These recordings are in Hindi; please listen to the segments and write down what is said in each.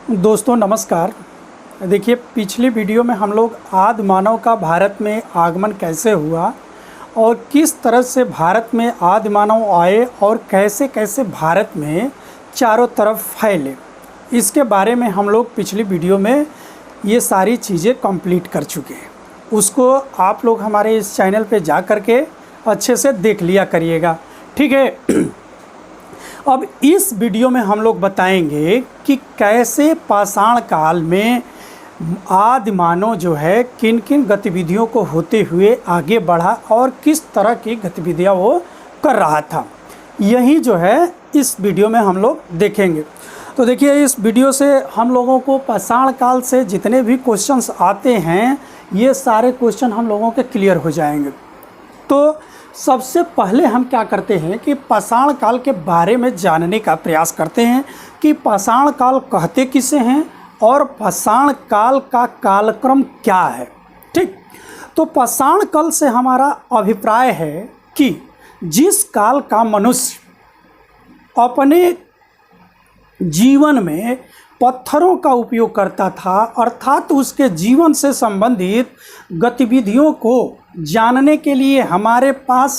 दोस्तों नमस्कार। देखिए, पिछली वीडियो में हम लोग आदि मानव का भारत में आगमन कैसे हुआ और किस तरह से भारत में आदि मानव आए और कैसे कैसे भारत में चारों तरफ फैले, इसके बारे में हम लोग पिछली वीडियो में ये सारी चीज़ें कंप्लीट कर चुके हैं। उसको आप लोग हमारे इस चैनल पे जा कर के अच्छे से देख लिया करिएगा, ठीक है। अब इस वीडियो में हम लोग बताएंगे कि कैसे पाषाण काल में आदि मानव जो है किन किन गतिविधियों को होते हुए आगे बढ़ा और किस तरह की गतिविधियां वो कर रहा था। यही जो है इस वीडियो में हम लोग देखेंगे। तो देखिए, इस वीडियो से हम लोगों को पाषाण काल से जितने भी क्वेश्चंस आते हैं ये सारे क्वेश्चन हम लोगों के क्लियर हो जाएंगे। तो सबसे पहले हम क्या करते हैं कि पाषाण काल के बारे में जानने का प्रयास करते हैं कि पाषाण काल कहते किसे हैं और पाषाण काल का कालक्रम क्या है। ठीक, तो पाषाण काल से हमारा अभिप्राय है कि जिस काल का मनुष्य अपने जीवन में पत्थरों का उपयोग करता था, अर्थात उसके जीवन से संबंधित गतिविधियों को जानने के लिए हमारे पास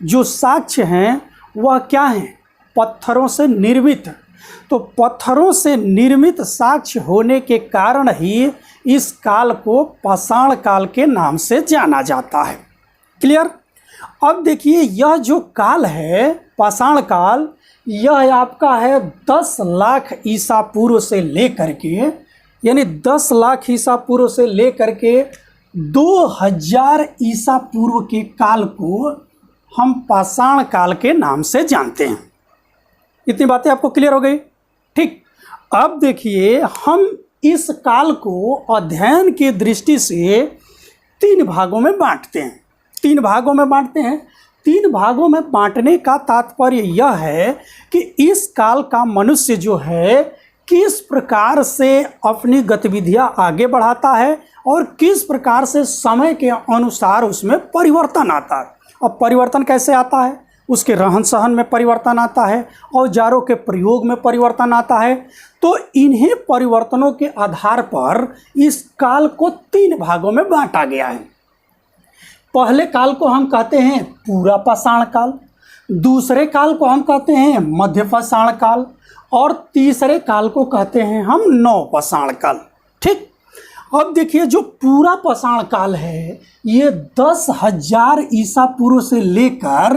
जो साक्ष्य हैं वह क्या हैं? पत्थरों से निर्मित। तो पत्थरों से निर्मित साक्ष्य होने के कारण ही इस काल को पाषाण काल के नाम से जाना जाता है। क्लियर? अब देखिए, यह जो काल है पाषाण काल, यह आपका है 10 लाख ईसा पूर्व से लेकर के, यानी 10 लाख ईसा पूर्व से लेकर के 2000 ईसा पूर्व के काल को हम पाषाण काल के नाम से जानते हैं। इतनी बातें आपको क्लियर हो गई? ठीक, अब देखिए, हम इस काल को अध्ययन की दृष्टि से 3 भागों में बांटते हैं। 3 भागों में बांटते हैं। 3 भागों में बांटने का तात्पर्य यह है कि इस काल का मनुष्य जो है किस प्रकार से अपनी गतिविधियां आगे बढ़ाता है और किस प्रकार से समय के अनुसार उसमें परिवर्तन आता है। अब परिवर्तन कैसे आता है? उसके रहन सहन में परिवर्तन आता है, औजारों के प्रयोग में परिवर्तन आता है। तो इन्हीं परिवर्तनों के आधार पर इस काल को 3 भागों में बांटा गया है। पहले काल को हम कहते हैं पूरा पाषाण काल, दूसरे काल को हम कहते हैं मध्य पाषाण काल और तीसरे काल को कहते हैं हम नव पाषाण काल। ठीक, अब देखिए, जो पूरा पाषाण काल है ये 10,000 ईसा पूर्व से लेकर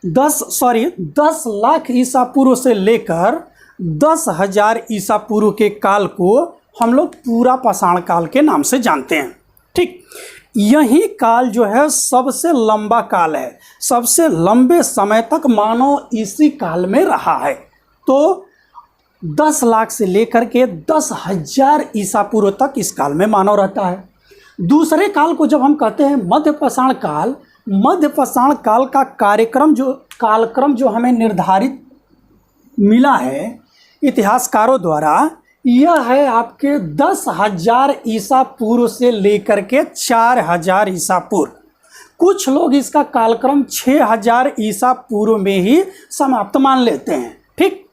10 लाख ईसा पूर्व से लेकर 10,000 ईसा पूर्व के काल को हम लोग पूरा पाषाण काल के नाम से जानते हैं। ठीक, यही काल जो है सबसे लंबा काल है। सबसे लंबे समय तक मानव इसी काल में रहा है। तो 10 लाख से लेकर के 10,000 ईसा पूर्व तक इस काल में मानव रहता है। दूसरे काल को जब हम कहते हैं मध्य पाषाण काल, मध्य पाषाण काल का कालक्रम जो हमें निर्धारित मिला है इतिहासकारों द्वारा, यह है आपके 10,000 ईसा पूर्व से लेकर के 4,000 ईसा पूर्व। कुछ लोग इसका कालक्रम 6,000 ईसा पूर्व में ही समाप्त मान लेते हैं। ठीक,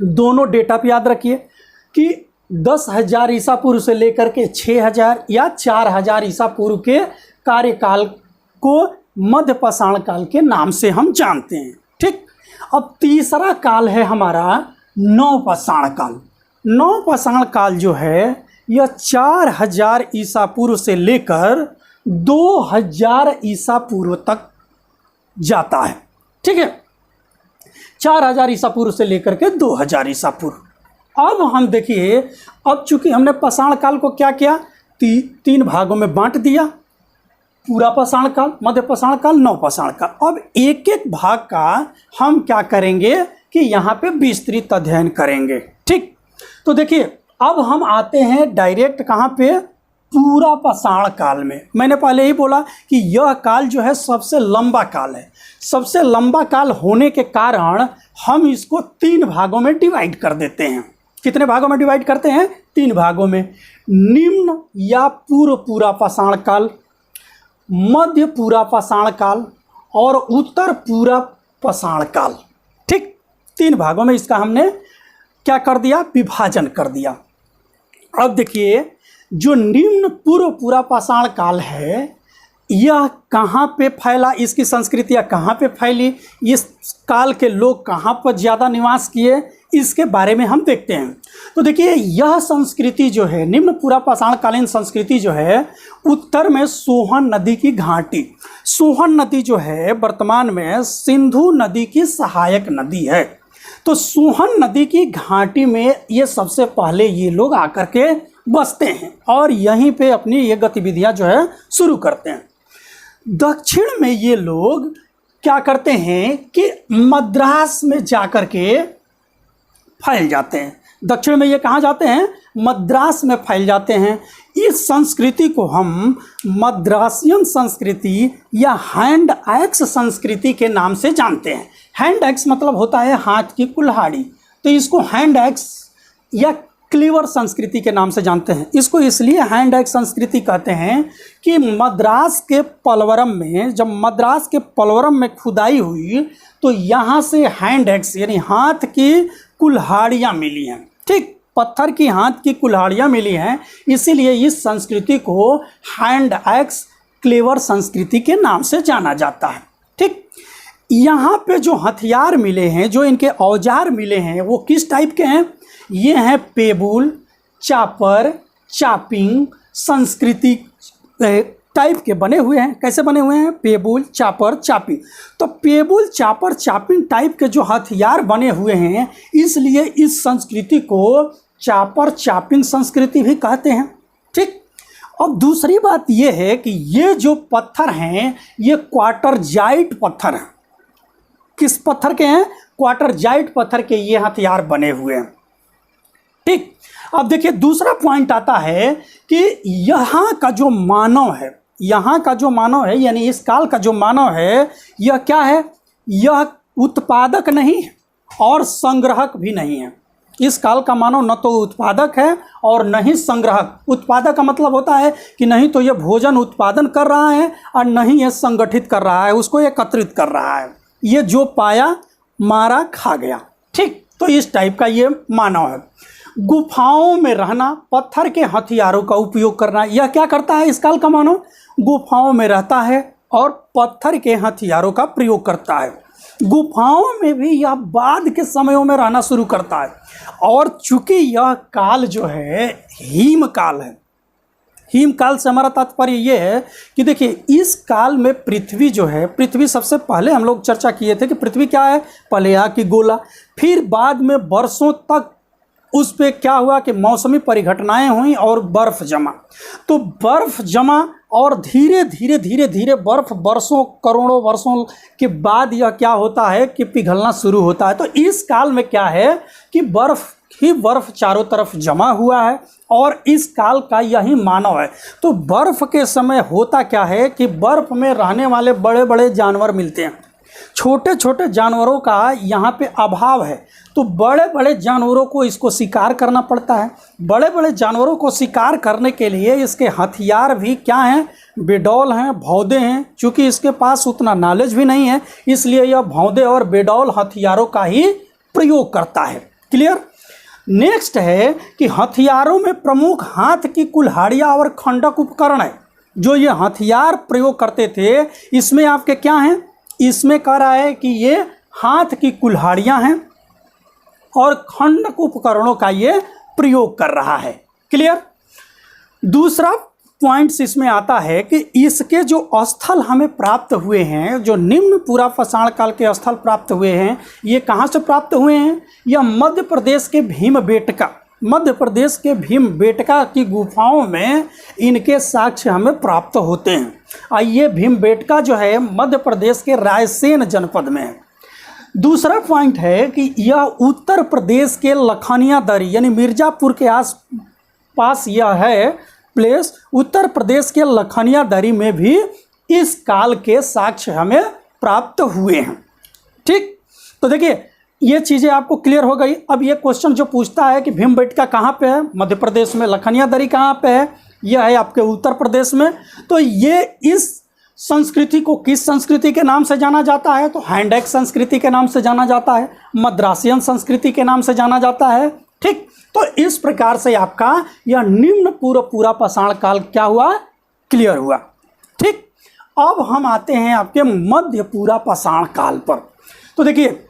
दोनों डेटा पे याद रखिए कि 10,000 ईसा पूर्व से लेकर के 6,000 या 4,000 ईसा पूर्व के कार्यकाल को मध्य पाषाण काल के नाम से हम जानते हैं। ठीक, अब तीसरा काल है हमारा नव पाषाण काल। नव पाषाण काल जो है यह 4,000 ईसा पूर्व से लेकर 2,000 ईसा पूर्व तक जाता है। ठीक है, 4,000 ईसा पूर्व से लेकर के 2,000 ईसा पूर्व। अब हम देखिए, अब चूंकि हमने पाषाण काल को क्या किया, 3 भागों में बांट दिया, पूरा पाषाण काल, मध्य पाषाण काल, नव पाषाण काल। अब एक एक भाग का हम क्या करेंगे कि यहाँ पे विस्तृत अध्ययन करेंगे। ठीक, तो देखिए, अब हम आते हैं डायरेक्ट कहाँ पे, पूरा पाषाण काल में। मैंने पहले ही बोला कि यह काल जो है सबसे लंबा काल है। सबसे लंबा काल होने के कारण हम इसको 3 भागों में डिवाइड कर देते हैं। कितने भागों में डिवाइड करते हैं? 3 भागों में। निम्न या पूर्व पूरा पाषाण काल, मध्य पूरा पाषाण काल और उत्तर पूरा पाषाण काल। ठीक, 3 भागों में इसका हमने क्या कर दिया, विभाजन कर दिया। अब देखिए जो निम्न पूर्व पूरा पाषाण काल है यह कहाँ पे फैला, इसकी संस्कृतियाँ कहाँ पे फैली, इस काल के लोग कहाँ पर ज़्यादा निवास किए, इसके बारे में हम देखते हैं। तो देखिए यह संस्कृति जो है निम्न पूरा पाषाणकालीन संस्कृति जो है उत्तर में सोहन नदी की घाटी, सोहन नदी जो है वर्तमान में सिंधु नदी की सहायक नदी है। तो सोहन नदी की घाटी में ये सबसे पहले ये लोग आकर के बसते हैं और यहीं पे अपनी ये गतिविधियां जो है शुरू करते हैं। दक्षिण में ये लोग क्या करते हैं कि मद्रास में जाकर के फैल जाते हैं। दक्षिण में ये कहाँ जाते हैं, मद्रास में फैल जाते हैं। इस संस्कृति को हम मद्रासियन संस्कृति या हैंड एक्स संस्कृति के नाम से जानते हैं। हैंड एक्स मतलब होता है हाथ की कुल्हाड़ी, तो इसको हैंड एक्स या क्लीवर संस्कृति के नाम से जानते हैं। इसको इसलिए हैंड एक्स संस्कृति कहते हैं कि मद्रास के पलवरम में, जब मद्रास के पलवरम में खुदाई हुई तो यहाँ से हैंड एक्स यानी हाथ की कुल्हाड़ियाँ मिली हैं। ठीक, पत्थर की हाथ की कुल्हाड़ियाँ मिली हैं, इसीलिए इस संस्कृति को हैंड एक्स क्लीवर संस्कृति के नाम से जाना जाता है। ठीक, यहाँ पे जो हथियार मिले हैं, जो इनके औजार मिले हैं वो किस टाइप के हैं, ये हैं पेबुल, चापर, चापिंग संस्कृति टाइप के बने हुए हैं। कैसे बने हुए हैं, पेबुल, चापर, चापिंग। तो पेबुल, चापर, चापिंग टाइप के जो हथियार बने हुए हैं इसलिए इस संस्कृति को चापर चापिंग संस्कृति भी कहते हैं। ठीक, अब दूसरी बात ये है कि ये जो पत्थर हैं ये क्वार्टरजाइट पत्थर हैं। किस पत्थर के हैं, क्वार्टरजाइट पत्थर के ये हथियार बने हुए हैं। ठीक, अब देखिए दूसरा पॉइंट आता है कि यहाँ का जो मानव है, यहाँ का जो मानव है यानी इस काल का जो मानव है यह क्या है, यह उत्पादक नहीं है और संग्रहक भी नहीं है। इस काल का मानव न तो उत्पादक है और न ही संग्रहक। उत्पादक का मतलब होता है कि नहीं तो यह भोजन उत्पादन कर रहा है और न ही यह संगठित कर रहा है, उसको एकत्रित कर रहा है। ये जो पाया मारा खा गया। ठीक, तो इस टाइप का ये मानव है। गुफाओं में रहना, पत्थर के हथियारों का उपयोग करना, यह क्या करता है इस काल का मानव, गुफाओं में रहता है और पत्थर के हथियारों का प्रयोग करता है। गुफाओं में भी यह बाद के समयों में रहना शुरू करता है। और चूंकि यह काल जो है हिम काल है, हिम काल से हमारा तात्पर्य ये है कि देखिए इस काल में पृथ्वी जो है, पृथ्वी सबसे पहले हम लोग चर्चा किए थे कि पृथ्वी क्या है, पहले यहाँ की गोला, फिर बाद में वर्षों तक उस पे क्या हुआ कि मौसमी परिघटनाएं हुई और बर्फ जमा। तो बर्फ जमा और धीरे धीरे धीरे धीरे बर्फ वर्षों करोड़ों वर्षों के बाद यह क्या होता है कि पिघलना शुरू होता है। तो इस काल में क्या है कि बर्फ ही बर्फ चारों तरफ जमा हुआ है और इस काल का यही मानव है। तो बर्फ के समय होता क्या है कि बर्फ में रहने वाले बड़े बड़े जानवर मिलते हैं, छोटे छोटे जानवरों का यहाँ पे अभाव है। तो बड़े बड़े जानवरों को इसको शिकार करना पड़ता है। बड़े बड़े जानवरों को शिकार करने के लिए इसके हथियार भी क्या हैं, बेडौल हैं, भौदे हैं। चूँकि इसके पास उतना नॉलेज भी नहीं है इसलिए यह भौदे और बेडौल हथियारों का ही प्रयोग करता है। क्लियर। नेक्स्ट है कि हथियारों में प्रमुख हाथ की कुल्हाड़ियाँ और खंडक उपकरण है। जो ये हथियार प्रयोग करते थे इसमें आपके क्या हैं, इसमें कह रहा है कि ये हाथ की कुल्हाड़ियाँ हैं और खंडक उपकरणों का ये प्रयोग कर रहा है। क्लियर। दूसरा पॉइंट्स इसमें आता है कि इसके जो स्थल हमें प्राप्त हुए हैं, जो निम्न पूरा पाषाण काल के स्थल प्राप्त हुए हैं, ये कहाँ से प्राप्त हुए हैं, यह मध्य प्रदेश के भीमबेटका, मध्य प्रदेश के भीमबेटका की गुफाओं में इनके साक्ष्य हमें प्राप्त होते हैं। और ये भीमबेटका जो है मध्य प्रदेश के रायसेन जनपद में है। दूसरा पॉइंट है कि यह उत्तर प्रदेश के लखनिया दरी यानी मिर्ज़ापुर के आस पास यह है प्लेस। उत्तर प्रदेश के लखनिया दरी में भी इस काल के साक्ष्य हमें प्राप्त हुए हैं। ठीक, तो देखिए ये चीज़ें आपको क्लियर हो गई। अब ये क्वेश्चन जो पूछता है कि भीमबेटका कहाँ पे है, मध्य प्रदेश में, लखनिया दरी कहाँ पे है, यह है आपके उत्तर प्रदेश में। तो ये इस संस्कृति को किस संस्कृति के नाम से जाना जाता है? तो हैंडेक संस्कृति के नाम से जाना जाता है, मद्रासियन संस्कृति के नाम से जाना जाता है। ठीक, तो इस प्रकार से आपका यह निम्न पूरा पाषाण काल क्या हुआ? क्लियर हुआ। ठीक, अब हम आते हैं आपके मध्य पूरा पाषाण काल पर। तो देखिए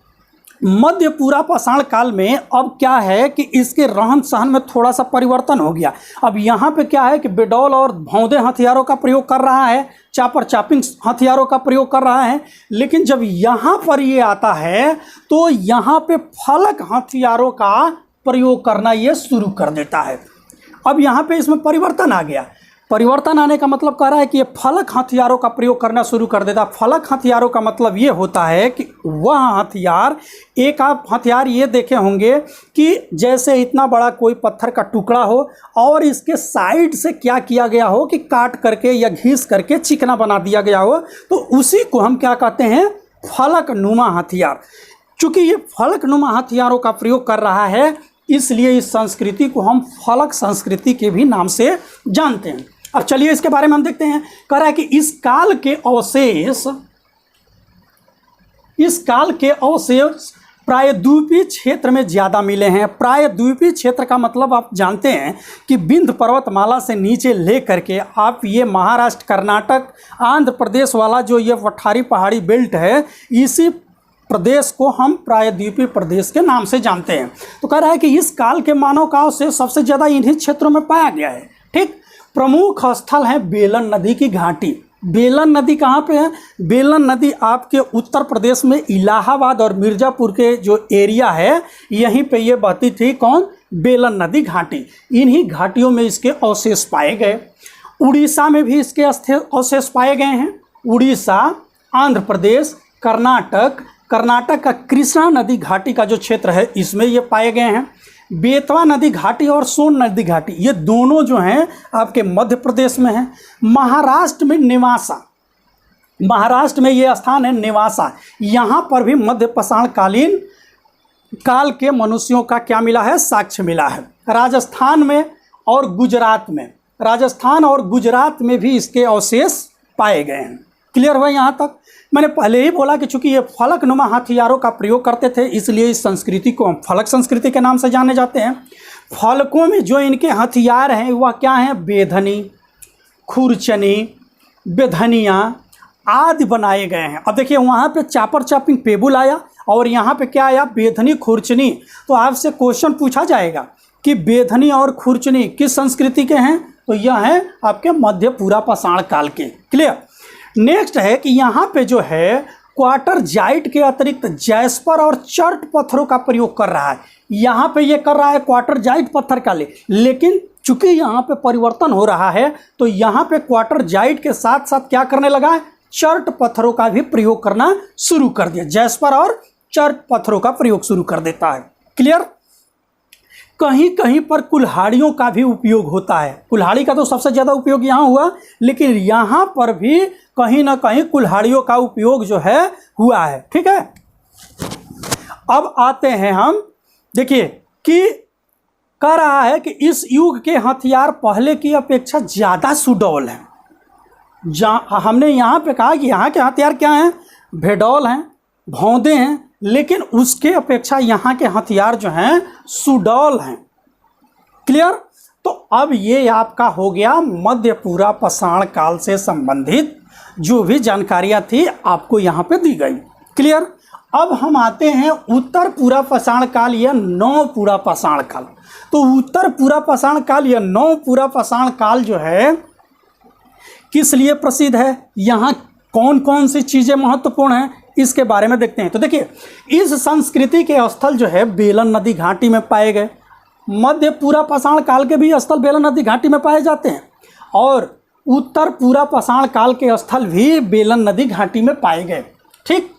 मध्य पूरा पाषाण काल में अब क्या है कि इसके रहन सहन में थोड़ा सा परिवर्तन हो गया। अब यहाँ पे क्या है कि बेडौल और भौंदे हथियारों का प्रयोग कर रहा है, चापर चापिंग हथियारों का प्रयोग कर रहा है। लेकिन जब यहाँ पर ये आता है तो यहाँ पे फलक हथियारों का प्रयोग करना ये शुरू कर देता है। अब यहाँ पे इसमें परिवर्तन आ गया। परिवर्तन आने का मतलब कह रहा है कि ये फलक हथियारों का प्रयोग करना शुरू कर देता है। फलक हथियारों का मतलब ये होता है कि वह हथियार, एक आप हथियार ये देखे होंगे कि जैसे इतना बड़ा कोई पत्थर का टुकड़ा हो और इसके साइड से क्या किया गया हो कि काट करके या घिस करके चिकना बना दिया गया हो, तो उसी को हम क्या कहते हैं? फलक नुमा हथियार। चूँकि ये फलक नुमा हथियारों का प्रयोग कर रहा है, इसलिए इस संस्कृति को हम फलक संस्कृति के भी नाम से जानते हैं। अब चलिए इसके बारे में हम देखते हैं। कह रहा है कि इस काल के अवशेष प्रायद्वीपीय क्षेत्र में ज़्यादा मिले हैं। प्रायद्वीपीय क्षेत्र का मतलब आप जानते हैं कि विंध्य पर्वतमाला से नीचे ले करके आप ये महाराष्ट्र, कर्नाटक, आंध्र प्रदेश वाला जो ये पठारी पहाड़ी बेल्ट है, इसी प्रदेश को हम प्रायद्वीपीय प्रदेश के नाम से जानते हैं। तो कह रहा है कि इस काल के मानव काल से सबसे ज़्यादा इन्हीं क्षेत्रों में पाया गया है। ठीक, प्रमुख स्थल है बेलन नदी की घाटी। बेलन नदी कहाँ पे है? बेलन नदी आपके उत्तर प्रदेश में इलाहाबाद और मिर्ज़ापुर के जो एरिया है, यहीं पे ये बहती थी। कौन? बेलन नदी घाटी। इन्हीं घाटियों में इसके अवशेष पाए गए। उड़ीसा में भी इसके अवशेष पाए गए हैं। उड़ीसा, आंध्र प्रदेश, कर्नाटक का कृष्णा नदी घाटी का जो क्षेत्र है, इसमें ये पाए गए हैं। बेतवा नदी घाटी और सोन नदी घाटी, ये दोनों जो हैं आपके मध्य प्रदेश में हैं। महाराष्ट्र में निवासा, महाराष्ट्र में ये स्थान है निवासा, यहाँ पर भी मध्य पाषाण कालीन काल के मनुष्यों का क्या मिला है? साक्ष्य मिला है। राजस्थान में और गुजरात में, राजस्थान और गुजरात में भी इसके अवशेष पाए गए हैं। क्लियर हुआ यहाँ तक? मैंने पहले ही बोला कि चूंकि ये फलक नुमा हथियारों का प्रयोग करते थे, इसलिए इस संस्कृति को हम फलक संस्कृति के नाम से जाने जाते हैं। फलकों में जो इनके हथियार हैं वह क्या हैं? बेधनी, खुरचनी, बेधनिया आदि बनाए गए हैं। अब देखिए वहाँ पे चापर चापिंग पेबुल आया और यहाँ पे क्या आया? बेधनी, खुरचनी। तो आपसे क्वेश्चन पूछा जाएगा कि बेधनी और खुरचनी किस संस्कृति के हैं? तो यह है आपके मध्य पूरा पाषाण काल के। क्लियर? नेक्स्ट है कि यहाँ पे जो है क्वार्टर जाइट के अतिरिक्त जैस्पर और चर्ट पत्थरों का प्रयोग कर रहा है। यहाँ पे ये कर रहा है क्वार्टर जाइट पत्थर का लेकिन चूंकि यहाँ पे परिवर्तन हो रहा है तो यहाँ पे क्वार्टर जाइट के साथ साथ क्या करने लगा है? चर्ट पत्थरों का भी प्रयोग करना शुरू कर दिया। जैस्पर और चर्ट पत्थरों का प्रयोग शुरू कर देता है। क्लियर? कहीं कहीं पर कुल्हाड़ियों का भी उपयोग होता है। कुल्हाड़ी का तो सबसे ज़्यादा उपयोग यहाँ हुआ, लेकिन यहाँ पर भी कहीं ना कहीं कुल्हाड़ियों का उपयोग जो है हुआ है। ठीक है, अब आते हैं हम, देखिए कि कह रहा है कि इस युग के हथियार पहले की अपेक्षा ज़्यादा सुडौल हैं। हमने यहाँ पे कहा कि यहाँ के हथियार क्या हैं? भेडौल हैं, भौंदे हैं, लेकिन उसके अपेक्षा यहाँ के हथियार जो हैं सुडौल हैं। क्लियर? तो अब ये आपका हो गया मध्य पूरा पाषाण काल से संबंधित जो भी जानकारियाँ थी आपको यहाँ पे दी गई। क्लियर? अब हम आते हैं उत्तर पूरा पाषाण काल या नौ पूरा पाषाण काल। तो उत्तर पूरा पाषाण काल या नौ पूरा पाषाण काल जो है किस लिए प्रसिद्ध है, यहाँ कौन कौन सी चीज़ें महत्वपूर्ण हैं, इसके बारे में देखते हैं। तो देखिए इस संस्कृति के स्थल जो है बेलन नदी घाटी में पाए गए। मध्य पूरा पाषाण काल के भी स्थल बेलन नदी घाटी में पाए जाते हैं और उत्तर पूरा पाषाण काल के स्थल भी बेलन नदी घाटी में पाए गए। ठीक,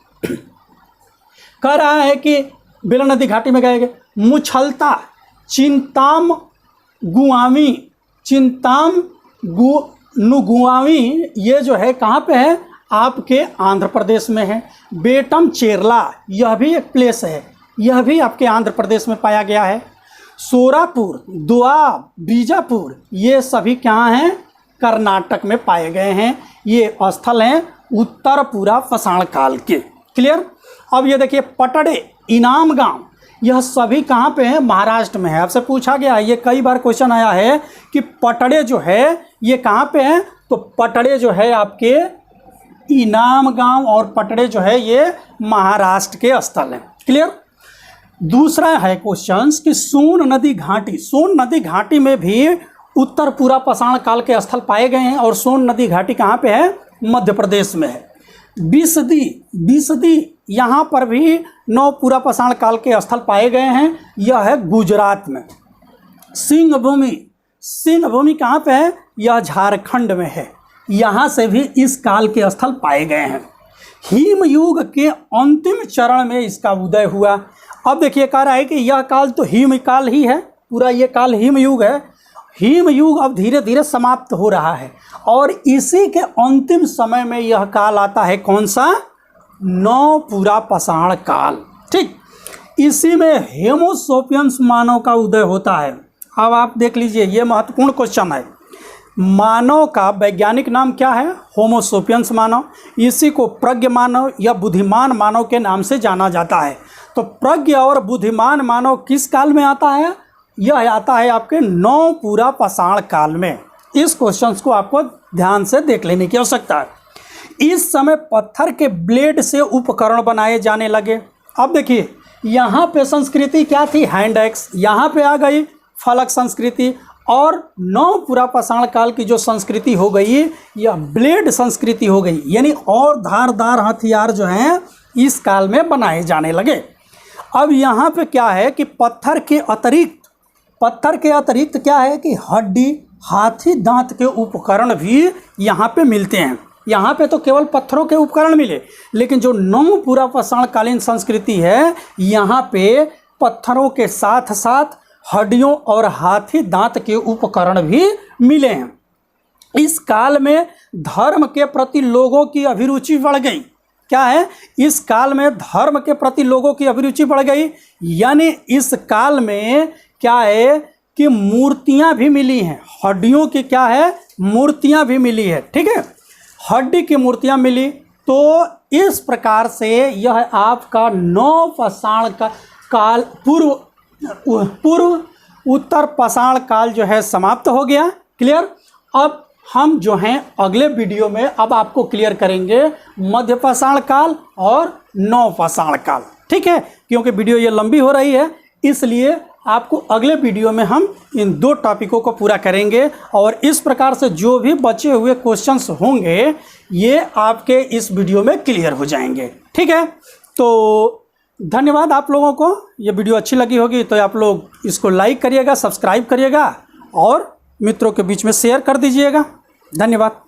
कह रहा है कि बेलन नदी घाटी में गए। मुछलता, चिंताम नुगुआवी ये जो है कहाँ पे है? आपके आंध्र प्रदेश में है। बेटम चेरला यह भी एक प्लेस है, यह भी आपके आंध्र प्रदेश में पाया गया है। सोरापुर, दोआब, बीजापुर ये सभी कहाँ हैं? कर्नाटक में पाए गए हैं। ये स्थल हैं उत्तर पूरा पाषाण काल के। क्लियर। अब ये देखिए पटड़े, इनाम गांव, यह सभी कहाँ पे हैं? महाराष्ट्र में है। आपसे पूछा गया है, ये कई बार क्वेश्चन आया है कि पटड़े जो है ये कहाँ पे हैं? तो पटड़े जो है आपके इनाम गांव और पटड़े जो है ये महाराष्ट्र के स्थल हैं। क्लियर। दूसरा है क्वेश्चन कि सोन नदी घाटी, सोन नदी घाटी में भी उत्तर पूरा पाषाण काल के स्थल पाए गए हैं और सोन नदी घाटी कहाँ पे है? मध्य प्रदेश में है। बिसदी, बिसदी यहाँ पर भी नौ पूरा पाषाण काल के स्थल पाए गए हैं, यह है गुजरात में। सिंहभूमि, सिंहभूमि कहाँ पे है? यह झारखंड में है, यहाँ से भी इस काल के स्थल पाए गए हैं। हिमयुग के अंतिम चरण में इसका उदय हुआ। अब देखिए कह रहा है कि यह काल तो हिम काल ही है, पूरा ये काल हिमयुग है। हिमयुग अब धीरे धीरे समाप्त हो रहा है और इसी के अंतिम समय में यह काल आता है, कौन सा? नौ पूरा पाषाण काल। ठीक, इसी में होमोसोपियंस मानव का उदय होता है। अब आप देख लीजिए, ये महत्वपूर्ण क्वेश्चन है। मानव का वैज्ञानिक नाम क्या है? होमोसोपियंस मानव। इसी को प्रज्ञ मानव या बुद्धिमान मानव के नाम से जाना जाता है। तो प्रज्ञ और बुद्धिमान मानव किस काल में आता है? यह आता है आपके नौ पूरा पाषाण काल में। इस क्वेश्चन को आपको ध्यान से देख लेने की आवश्यकता है। इस समय पत्थर के ब्लेड से उपकरण बनाए जाने लगे। अब देखिए यहाँ पे संस्कृति क्या थी? Hand axe. यहाँ पे आ गई फलक संस्कृति और नौ पूरा पाषाण काल की जो संस्कृति हो गई यह ब्लेड संस्कृति हो गई, यानी और धारदार हथियार जो हैं इस काल में बनाए जाने लगे। अब यहाँ पे क्या है कि पत्थर के अतिरिक्त क्या है कि हड्डी, हाथी दांत के उपकरण भी यहाँ पे मिलते हैं। यहाँ पे तो केवल पत्थरों के उपकरण मिले, लेकिन जो नौ पूरा पाषाण कालीन संस्कृति है यहाँ पे पत्थरों के साथ साथ हड्डियों और हाथी दांत के उपकरण भी मिले हैं। इस काल में धर्म के प्रति लोगों की अभिरुचि बढ़ गई। क्या है? इस काल में धर्म के प्रति लोगों की अभिरुचि बढ़ गई, यानी इस काल में क्या है कि मूर्तियां भी मिली हैं। हड्डियों की क्या है? मूर्तियां भी मिली है। ठीक है, हड्डी की मूर्तियां मिली। तो इस प्रकार से यह आपका नौ पाषाण का काल पूर्व उत्तर पाषाण काल जो है समाप्त हो गया। क्लियर। अब हम जो हैं अगले वीडियो में अब आपको क्लियर करेंगे मध्य पाषाण काल और नौ पाषाण काल। ठीक है, क्योंकि वीडियो ये लंबी हो रही है इसलिए आपको अगले वीडियो में हम इन दो टॉपिकों को पूरा करेंगे और इस प्रकार से जो भी बचे हुए क्वेश्चंस होंगे ये आपके इस वीडियो में क्लियर हो जाएंगे। ठीक है, तो धन्यवाद आप लोगों को। ये वीडियो अच्छी लगी होगी तो आप लोग इसको लाइक करिएगा, सब्सक्राइब करिएगा और मित्रों के बीच में शेयर कर दीजिएगा। धन्यवाद।